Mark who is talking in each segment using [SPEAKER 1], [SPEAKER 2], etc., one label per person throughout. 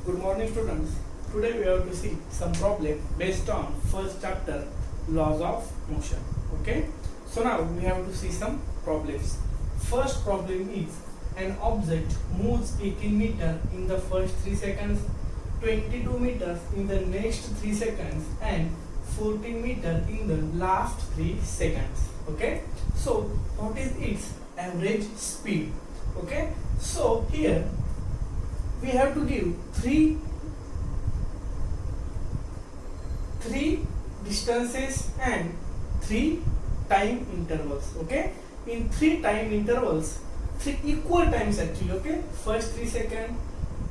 [SPEAKER 1] Good morning, students. Today we have to see some problem based on first chapter laws of motion. Okay. So now we have to see some problems. First problem is an object moves 18 meter in the first 3 seconds, 22 meters in the next 3 seconds, and 14 meter in the last 3 seconds. Okay. So what is its average speed? Okay. So here we have to give three distances and 3 time intervals. Okay, in 3 time intervals, 3 equal times actually. Okay, first 3 seconds,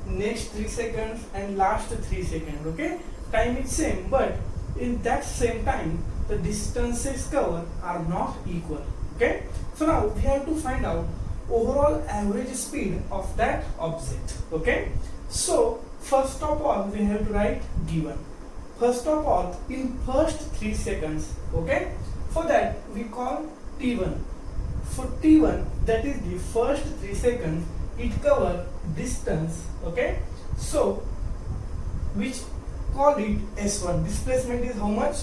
[SPEAKER 1] next 3 seconds, and last 3 seconds. Okay, time is same, but in that same time the distances covered are not equal. Okay, so now we have to find out overall average speed of that object. Okay, so first of all we have to write given. First of all, in first 3 seconds, okay, for that we call T1. For T1, that is the first 3 seconds, it cover distance. Okay, so which call it S1. Displacement is how much?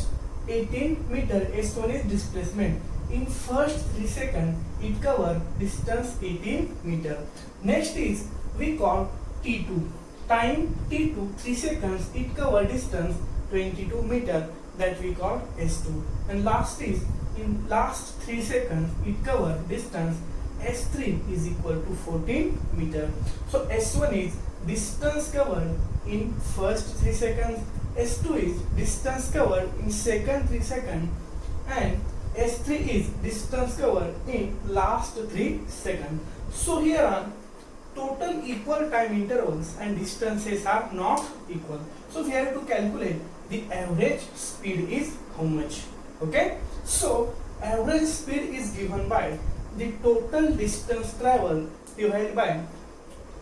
[SPEAKER 1] 18 meter. S1 is displacement. In first 3 seconds, it cover distance 18 meter. Next is we call T2. Time T2, 3 seconds, it cover distance 22 meter, that we call S2. And last is in last 3 seconds, it cover distance S3 is equal to 14 meter. So S1 is distance covered in first 3 seconds, S2 is distance covered in second 3 seconds, and S3 is distance covered in last 3 seconds. So here are total equal time intervals and distances are not equal. So we have to calculate the average speed is how much. Okay, so average speed is given by the total distance travel divided by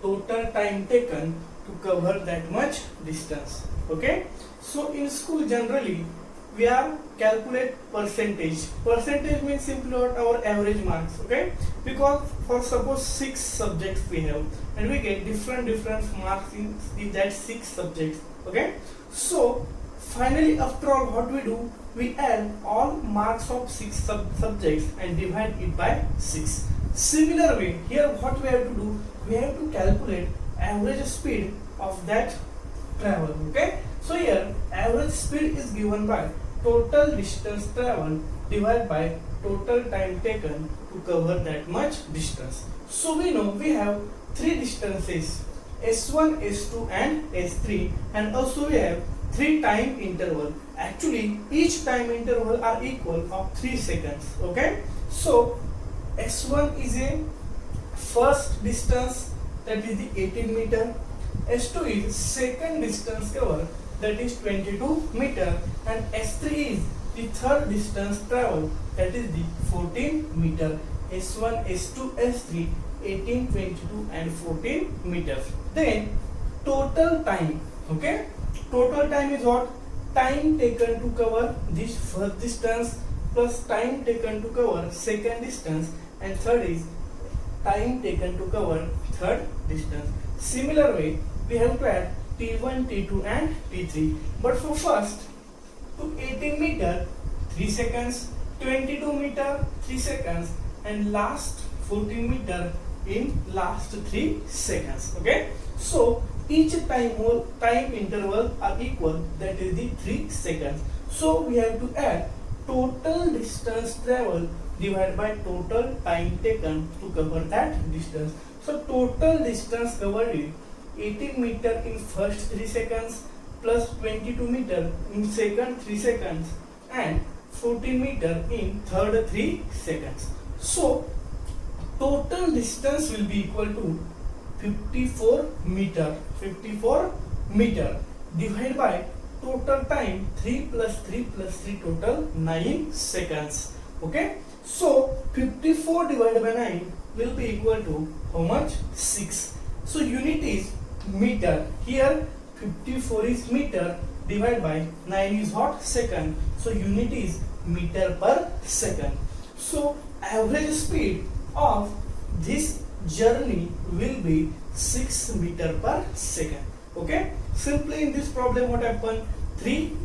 [SPEAKER 1] total time taken to cover that much distance. Okay, so in school generally we are calculate percentage. Percentage means simply what our average marks. Okay, because for suppose 6 subjects we have and we get different marks in that 6 subjects. Okay, so finally after all what we do, we add all marks of 6 subjects and divide it by 6. Similar way here what we have to do, we have to calculate average speed of that travel. Okay, so here average speed is given by total distance travel divided by total time taken to cover that much distance. So we know we have 3 distances, S1, S2 and S3, and also we have 3 time interval. Actually each time interval are equal of 3 seconds. Okay, so S1 is a first distance, that is the 18 meter. S2 is second distance covered, that is 22 meter, and S3 is the third distance travel, that is the 14 meter. S1, S2, S3, 18, 22 and 14 meters. Then total time. Okay, total time is what? Time taken to cover this first distance plus time taken to cover second distance, and third is time taken to cover third distance. Similar way we have to add T1, T2 and T3. But for first to 18 meter 3 seconds, 22 meter 3 seconds, and last 14 meter in last 3 seconds. Okay, so each time interval are equal, that is the 3 seconds. So we have to add total distance travel divided by total time taken to cover that distance. So total distance covered is 18 meter in first 3 seconds plus 22 meter in second 3 seconds and 14 meter in third 3 seconds. So total distance will be equal to 54 meter divided by total time 3 plus 3 plus 3 total 9 seconds. Okay, so 54 divided by 9 will be equal to how much? 6. So unit is meter. Here 54 is meter divided by 9 is what? Second. So unit is meter per second. So average speed of this journey will be 6 meter per second. Okay, simply in this problem what happened, three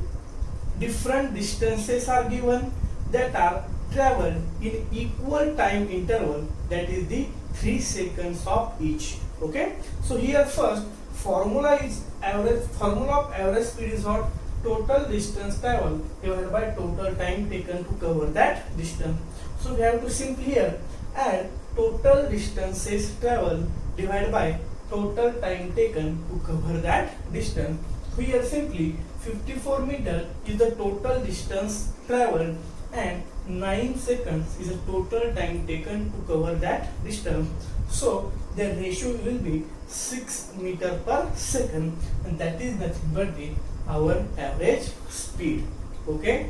[SPEAKER 1] different distances are given that are traveled in equal time interval, that is the 3 seconds of each. Okay, so here first formula of average speed is what, total distance traveled divided by total time taken to cover that distance. So we have to simply here add total distances traveled divided by total time taken to cover that distance. Here simply 54 meter is the total distance traveled and 9 seconds is the total time taken to cover that distance. So the ratio will be 6 meter per second, and that is nothing but our average speed. Okay.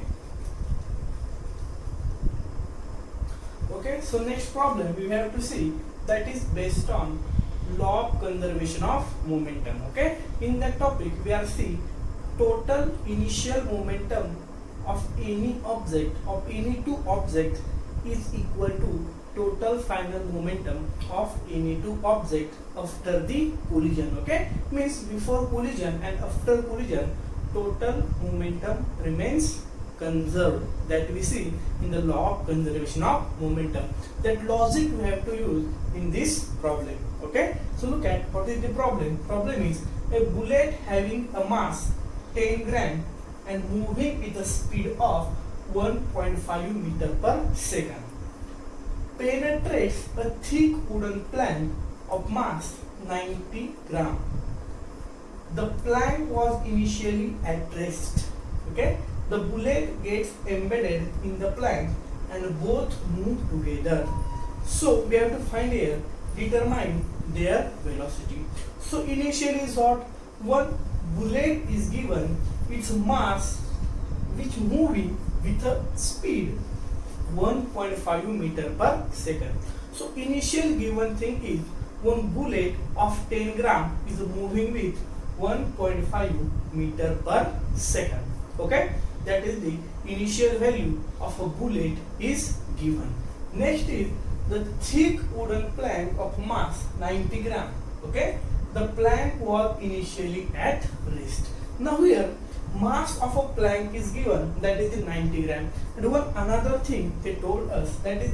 [SPEAKER 1] Okay, so next problem we have to see, that is based on law of conservation of momentum. Okay, in that topic we are see total initial momentum of any object, of any two objects, is equal to total final momentum of any two object after the collision. Okay, means before collision and after collision total momentum remains conserved, that we see in the law of conservation of momentum. That logic we have to use in this problem. Okay, so look at what is the problem. Problem is a bullet having a mass 10 gram and moving with a speed of 1.5 meter per second penetrates a thick wooden plank of mass 90 gram. The plank was initially at rest. Okay, the bullet gets embedded in the plank and both move together. So we have to find here, determine their velocity. So initially is what, one bullet is given its mass which moving with a speed 1.5 meter per second. So initial given thing is one bullet of 10 gram is moving with 1.5 meter per second. Okay, that is the initial value of a bullet is given. Next is the thick wooden plank of mass 90 gram. Okay, the plank was initially at rest. Now here mass of a plank is given, that is the 90 gram, and one another thing they told us, that is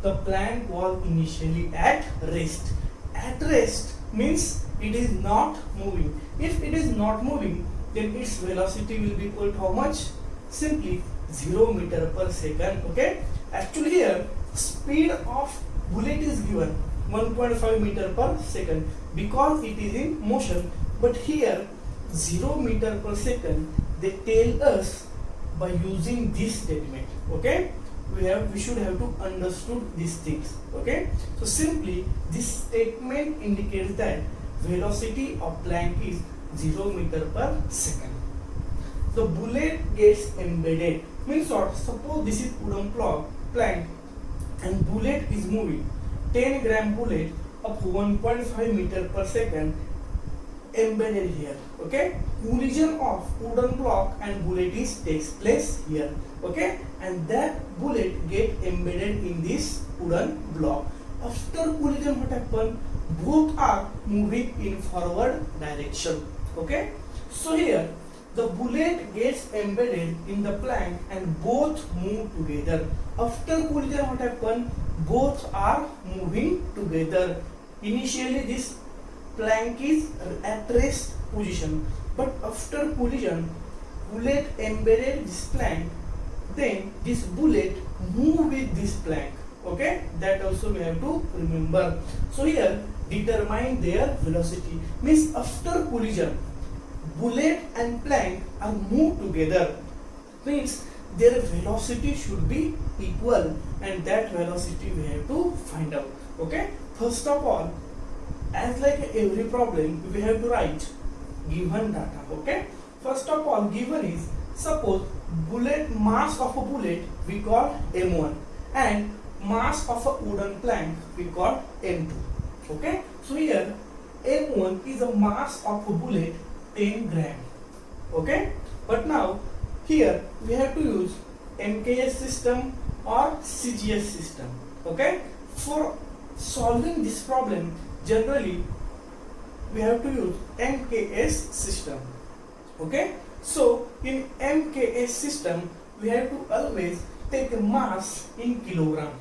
[SPEAKER 1] the plank was initially at rest. At rest means it is not moving. If it is not moving, then its velocity will be equal to how much? Simply 0 meter per second. Okay, actually here speed of bullet is given 1.5 meter per second because it is in motion, but here 0 meter per second they tell us by using this statement. Okay, we should have to understood these things. Okay, so simply this statement indicates that velocity of plank is 0 meter per second. The bullet gets embedded means what? Suppose this is wooden plank and bullet is moving, 10 gram bullet of 1.5 meter per second embedded here. Okay, collision of wooden block and bullet takes place here. Okay, and that bullet get embedded in this wooden block. After collision what happen? Both are moving in forward direction. Okay, so here the bullet gets embedded in the plank and both move together. After collision what happen? Both are moving together. Initially this plank is at rest position, but after collision bullet embedded this plank, then this bullet move with this plank. Okay, that also we have to remember. So here determine their velocity means after collision bullet and plank are moved together, means their velocity should be equal, and that velocity we have to find out. Okay, first of all, as like every problem we have to write given data. Okay, first of all given is, suppose bullet mass of a bullet we got m1 and mass of a wooden plank we got m2. Okay, so here m1 is a mass of a bullet 10 gram. Okay, but now here we have to use MKS system or CGS system. Okay, for solving this problem generally we have to use MKS system. Okay, so in MKS system we have to always take a mass in kilogram.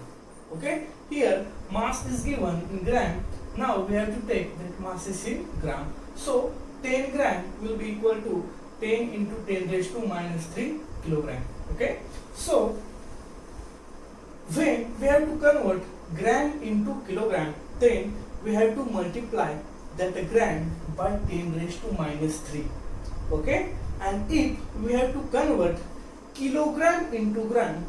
[SPEAKER 1] Okay, here mass is given in gram. Now we have to take that mass is in gram. So 10 gram will be equal to 10 into 10 raised to minus 3 kilogram. Okay, so when we have to convert gram into kilogram, then we have to multiply that gram by 10 raised to minus 3. Okay, and if we have to convert kilogram into gram,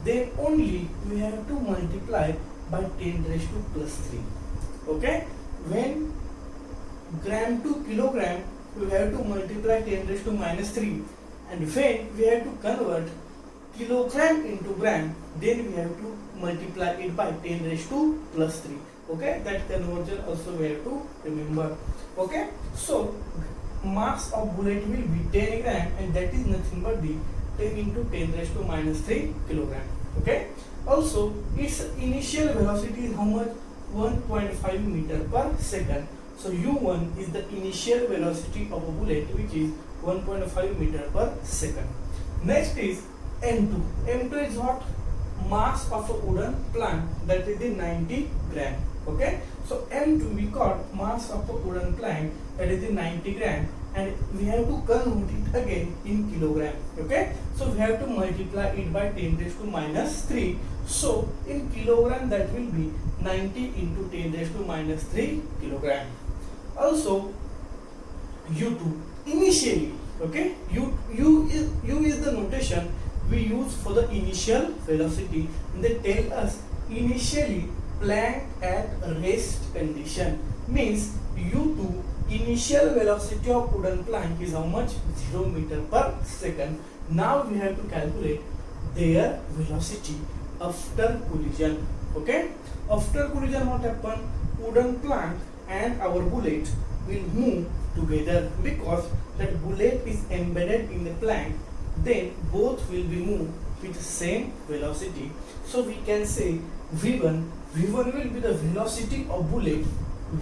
[SPEAKER 1] then only we have to multiply by 10 raised to plus 3. Okay, when gram to kilogram, we have to multiply 10 raised to minus 3, and when we have to convert kilogram into gram, then we have to multiply it by 10 raised to plus 3. Okay, that conversion also we have to remember. Okay, so mass of bullet will be 10 gram, and that is nothing but the 10 into 10 raised to minus 3 kilogram. Okay, also its initial velocity is how much? 1.5 meter per second. So u1 is the initial velocity of a bullet, which is 1.5 meter per second. Next is m2. M2 is what? Mass of a wooden plank, that is the 90 gram. Okay, so m2 we got mass of a wooden plank, that is the 90 gram, and we have to convert it again in kilogram. Okay, so we have to multiply it by 10 raised to minus 3. So in kilogram that will be 90 into 10 raised to minus 3 kilogram. Also u2 initially. Okay, u is the notation we use for the initial velocity. They tell us initially plank at rest condition, means u2 initial velocity of wooden plank is how much? 0 meter per second. Now we have to calculate their velocity after collision. Okay, after collision what happen? Wooden plank and our bullet will move together, because that bullet is embedded in the plank. Then both will be moved with the same velocity. So we can say v1 will be the velocity of bullet,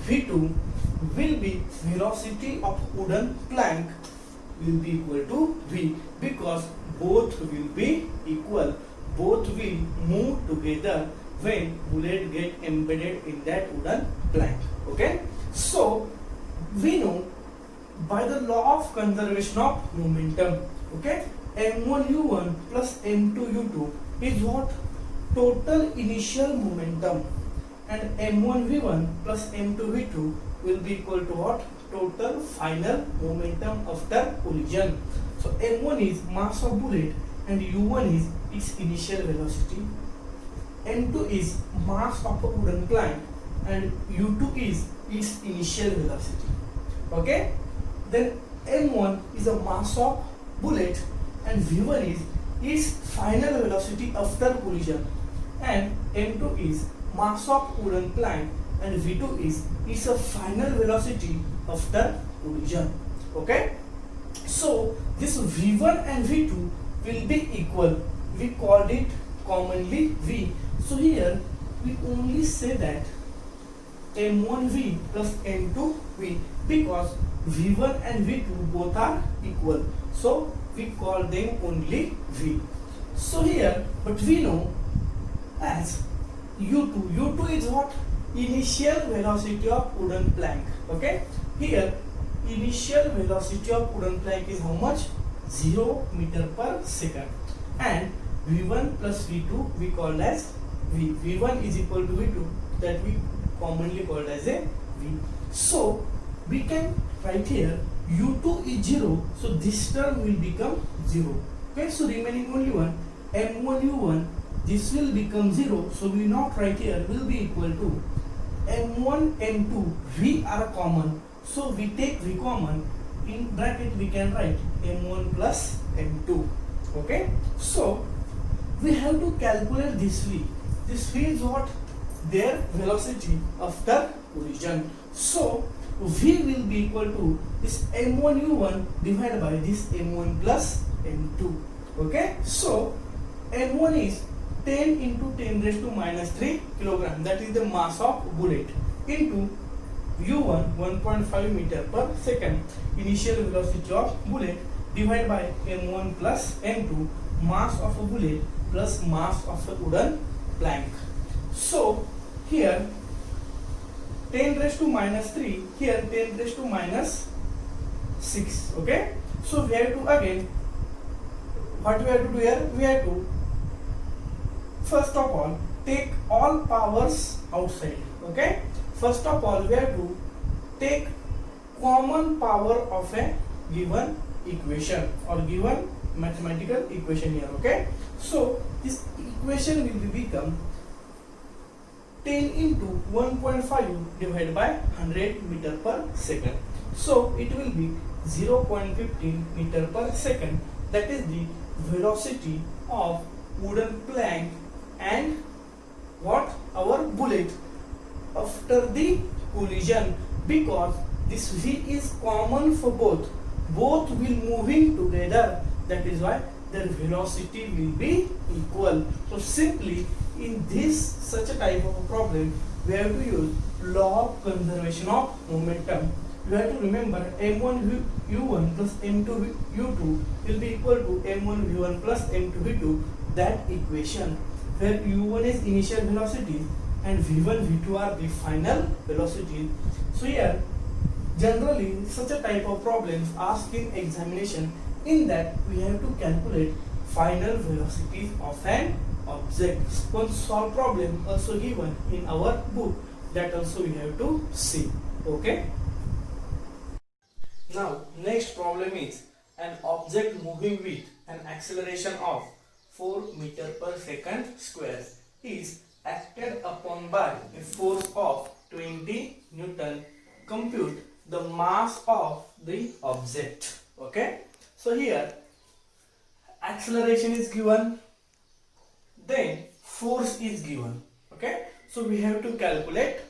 [SPEAKER 1] v2 will be velocity of wooden plank will be equal to v, because both will be equal, both will move together when bullet get embedded in that wooden plank. Okay, so we know by the law of conservation of momentum, okay, m1u1 plus m2u2 is what? Total initial momentum, and m1v1 plus m2v2 will be equal to what? Total final momentum after collision. So m1 is mass of bullet and u1 is its initial velocity, m2 is mass of a wooden plank and u2 is its initial velocity. Okay, then m1 is a mass of bullet and v1 is its final velocity after collision, and m2 is mass of wooden plank and v2 is its a final velocity after collision. Okay, so this v1 and v2 will be equal. We called it commonly v. So here we only say that m1v plus m2v, because v1 and v2 both are equal, so we call them only v. So here, but we know as u2 is what? Initial velocity of wooden plank. Okay, here initial velocity of wooden plank is how much? 0 meter per second, and v1 plus v2 we called as v. v1 is equal to v2, that we commonly called as a v. So we can write here u2 is 0, so this term will become 0. Okay, so remaining only one, m1u1, this will become 0, so we not write here, will be equal to m1 m2, v are common, so we take v common, in bracket we can write m1 plus m2. Okay, so we have to calculate this v. This v is what? Their velocity after collision. So v will be equal to this m1 u1 divided by this m1 plus m2. Okay, so m1 is 10 into 10 raised to minus 3 kilogram, that is the mass of bullet, into u1 1.5 meter per second, initial velocity of bullet divided by m1 plus m2, mass of a bullet plus mass of a wooden plank. So here 10 raised to minus 3, here 10 raised to minus 6. Okay, so we have to again, what we have to do here, we have to first of all take all powers outside. Okay, first of all we have to take common power of a given equation or given mathematical equation here. Okay, so this equation will become 10 into 1.5 divided by 100 meter per second. So it will be 0.15 meter per second. That is the velocity of wooden plank and what, our bullet after the collision, because this v is common for both will moving together, that is why their velocity will be equal. So simply in this such a type of a problem we have to use law of conservation of momentum. You have to remember m1 u1 plus m2 u2 will be equal to m1 v1 plus m2 v2, that equation where u1 is initial velocity and v1 v2 are the final velocity. So here generally such a type of problems asked in examination, in that we have to calculate final velocities of an object. One solved problem also given in our book, that also we have to see. Okay, now next problem is an object moving with an acceleration of 4 meter per second square is acted upon by a force of 20 Newton. Compute the mass of the object. Okay, so here acceleration is given, then force is given. Okay, so we have to calculate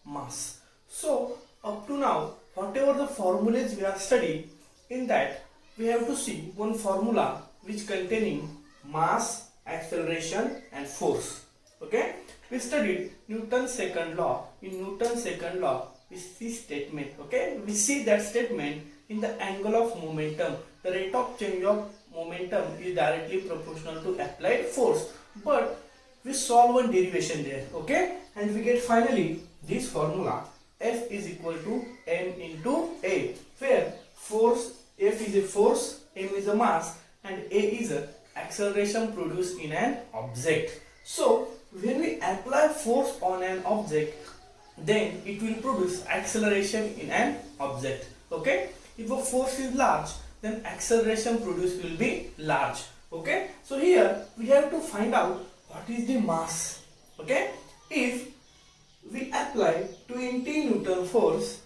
[SPEAKER 1] mass. So up to now whatever the formulas we are studying, in that we have to see one formula which containing mass, acceleration and force. Okay, we studied Newton's second law. In Newton's second law we see statement. Okay, we see that statement in the angle of momentum, the rate of change of momentum is directly proportional to applied force. But we solve one derivation there. Okay, and we get finally this formula, F is equal to m into a, where force, F is a force, m is a mass and a is a acceleration produced in an object. So when we apply force on an object, then it will produce acceleration in an object. Okay, if a force is large, then acceleration produced will be large. Okay, so here we have to find out what is the mass. Okay, if we apply 20 Newton force,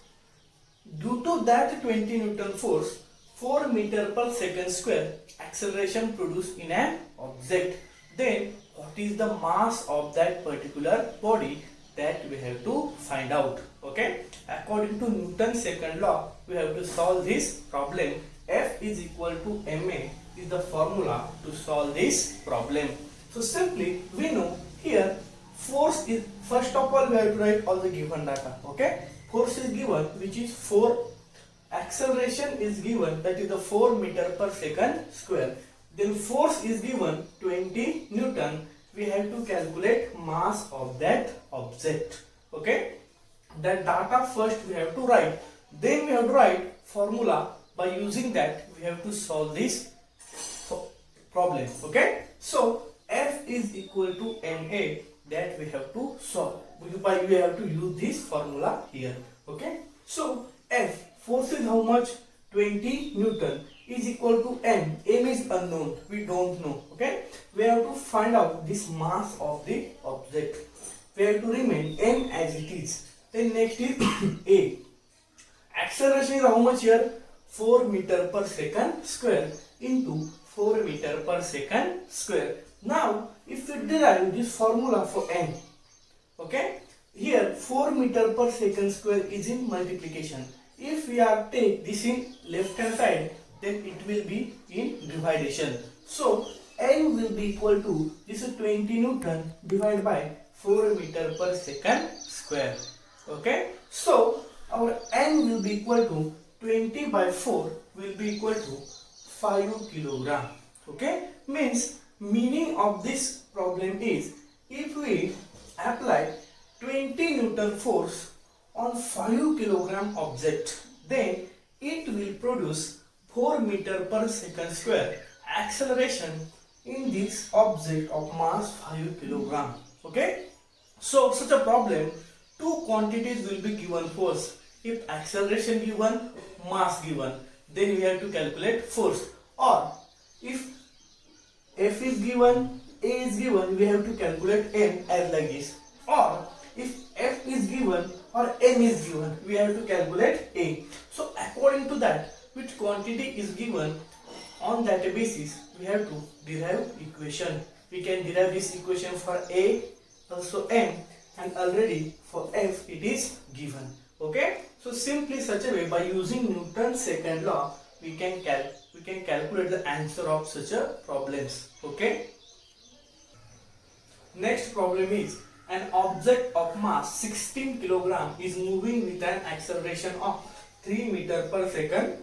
[SPEAKER 1] due to that 20 Newton force, 4 meter per second square acceleration produced in an object, then what is the mass of that particular body, that we have to find out. Okay, according to Newton's second law we have to solve this problem. F is equal to ma is the formula to solve this problem. So simply we know here force is, first of all we have to write all the given data. Okay, force is given which is 4, acceleration is given, that is the 4 meter per second square, then force is given 20 Newton. We have to calculate mass of that object. Okay, that data first we have to write, then we have to write formula. By using that we have to solve this problem. Okay, so F is equal to ma, that we have to solve. We have to use this formula here. Okay, so F, force is how much, 20 Newton, is equal to m is unknown, we don't know. Okay, we have to find out this mass of the object. We have to remain m as it is. Then next is a, acceleration is how much here, 4 meter per second square into 4 meter per second square. Now if we derive this formula for m, okay, here 4 meter per second square is in multiplication. If we are take this in left hand side, then it will be in division. So m will be equal to, this is 20 Newton divided by 4 meter per second square. Okay, so our N will be equal to 20 by 4 will be equal to 5 kilogram. Okay, means meaning of this problem is if we apply 20 Newton force on 5 kilogram object, then it will produce 4 meter per second square acceleration in this object of mass 5 kilogram. Okay, so such a problem, two quantities will be given force. If acceleration given, mass given, then we have to calculate force. Or if F is given, A is given, we have to calculate M as like this. Or if F is given or M is given, we have to calculate A. So according to that, which quantity is given, on that basis we have to derive equation. We can derive this equation for A, also M, and already for F it is given. Okay, so simply such a way, by using Newton's second law, we can calculate the answer of such a problems. Okay, next problem is an object of mass 16 kilogram is moving with an acceleration of 3 meter per second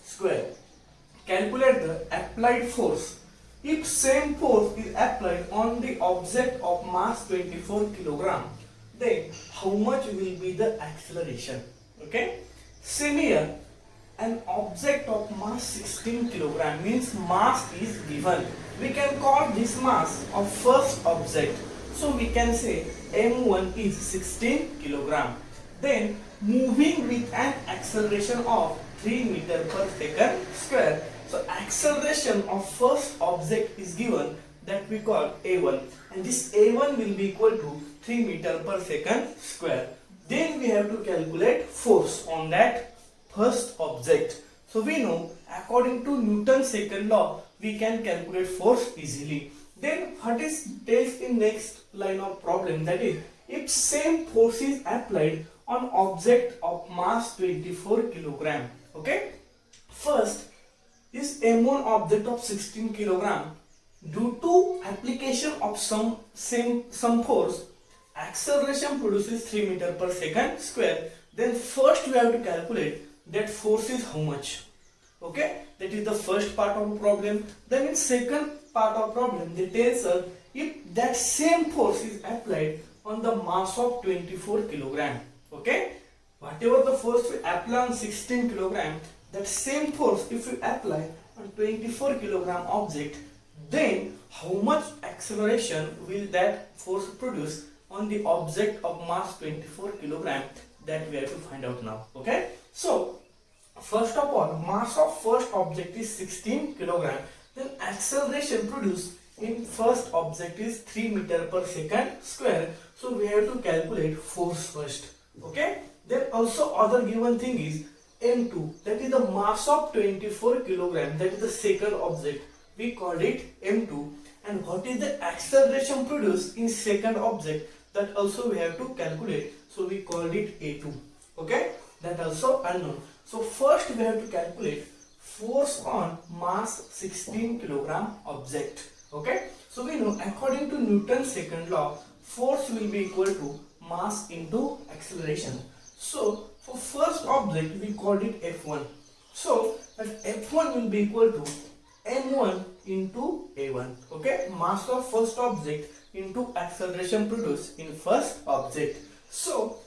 [SPEAKER 1] square. Calculate the applied force. If same force is applied on the object of mass 24 kilogram, then how much will be the acceleration? Okay, same here, an object of mass 16 kilogram means mass is given. We can call this mass of first object. So we can say M1 is 16 kilogram. Then moving with an acceleration of 3 meter per second square. So acceleration of first object is given, that we call A1, and this A1 will be equal to 3 meter per second square. Then we have to calculate force on that first object. So we know according to Newton's second law we can calculate force easily. Then what is tells in next line of problem, that is if same force is applied on object of mass 24 kilogram. Okay, first this M1 object of 16 kilogram, due to application of some force, acceleration produces 3 meter per second square. Then first we have to calculate that force is how much. Okay, that is the first part of the problem. Then in second part of problem, they tells us if that same force is applied on the mass of 24 kilogram. Okay, whatever the force we apply on 16 kilogram, that same force if we apply on 24 kilogram object, then how much acceleration will that force produce on the object of mass 24 kilogram, that we have to find out now. Okay, so first of all, mass of first object is 16 kilogram. Then acceleration produced in first object is 3 meter per second square. So we have to calculate force first. Okay, then also other given thing is M2, that is the mass of 24 kilogram, that is the second object, we called it M2. And what is the acceleration produced in second object, that also we have to calculate, so we called it A2. Okay, that also unknown. So first we have to calculate force on mass 16 kilogram object. Okay, so we know according to Newton's second law, force will be equal to mass into acceleration. So for first object we called it F1. So that F1 will be equal to M1 into A1. Okay, mass of first object into acceleration produced in first object. So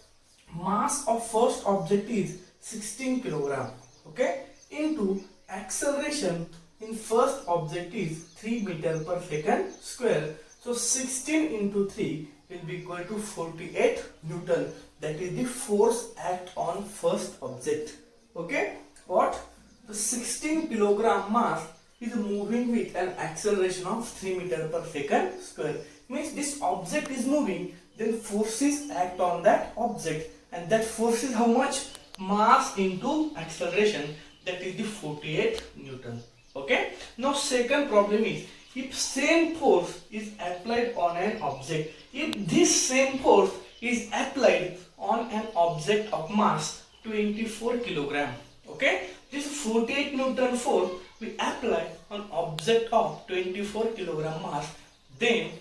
[SPEAKER 1] mass of first object is 16 kilogram. Okay, into acceleration in first object is 3 meter per second square. So 16 into 3 will be equal to 48 Newton. That is the force act on first object. Okay, what? The 16 kilogram mass is moving with an acceleration of 3 meter per second square. Means this object is moving, then forces act on that object, and that force is how much? Mass into acceleration, that is the 48 Newton. Okay, now second problem is if same force is applied on an object, if this same force is applied on an object of mass 24 kilogram. Okay, this 48 Newton force we apply on object of 24 kilogram mass, then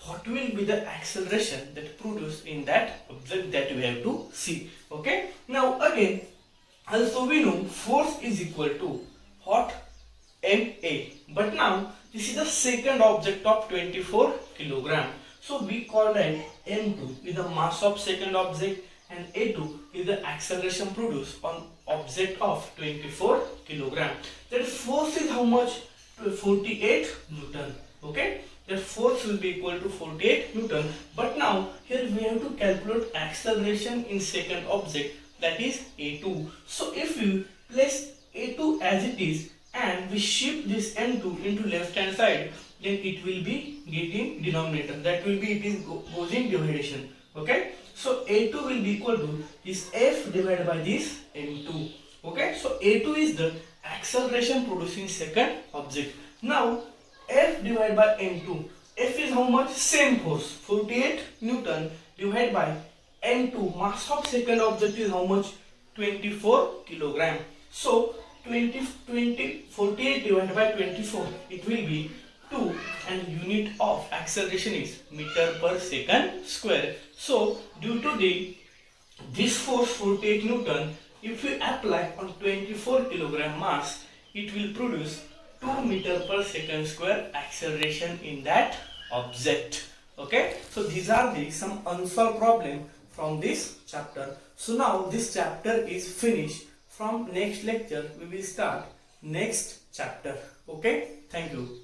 [SPEAKER 1] what will be the acceleration that produced in that object that we have to see. Okay, now again, also we know force is equal to what? Ma. But now this is the second object of 24 kilogram. So we call that M2 is the mass of second object and A2 is the acceleration produced on object of 24 kilogram. That force is how much? 48 Newton. Okay, that force will be equal to 48 Newton. But now here we have to calculate acceleration in second object, that is A2. So if we place A2 as it is and we shift this M2 into left hand side, then it will be getting denominator, that will be, it is goes in division. Okay, so A2 will be equal to this F divided by this M2. Okay, so A2 is the acceleration produced in second object. Now F divided by M2, F is how much? Same force, 48 Newton divided by M2, mass of second object is how much? 24 kilogram. So 48 divided by 24, it will be 2, and unit of acceleration is meter per second square. So due to this force 48 Newton, if we apply on 24 kilogram mass, it will produce 2 meter per second square acceleration in that object. Okay, so these are some unsolved problem from this chapter. So now this chapter is finished. From next lecture we will start next chapter. Okay, thank you.